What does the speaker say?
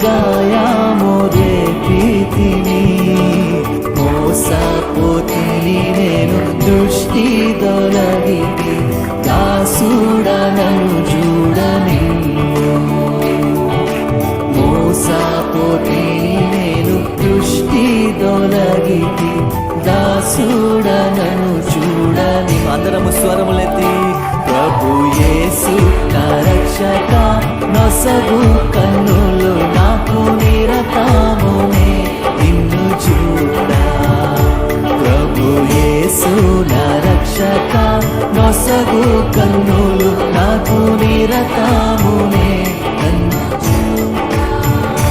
గాయము రేపితిని మోసపోతిని నేను దృష్టి దొలగితి దాసుడనను చూడని మోసపోతిని నేను దృష్టి దొలగితి దాసుడనను చూడని అందరము స్వరములెత్తి ప్రభు యేసు నా రక్షక నొసగు కన్నులు నాకు నిరతమునే నిన్ను చూడా ప్రభు యేసు నా రక్షక నొసగు కన్నులు నాకు నిరతమునే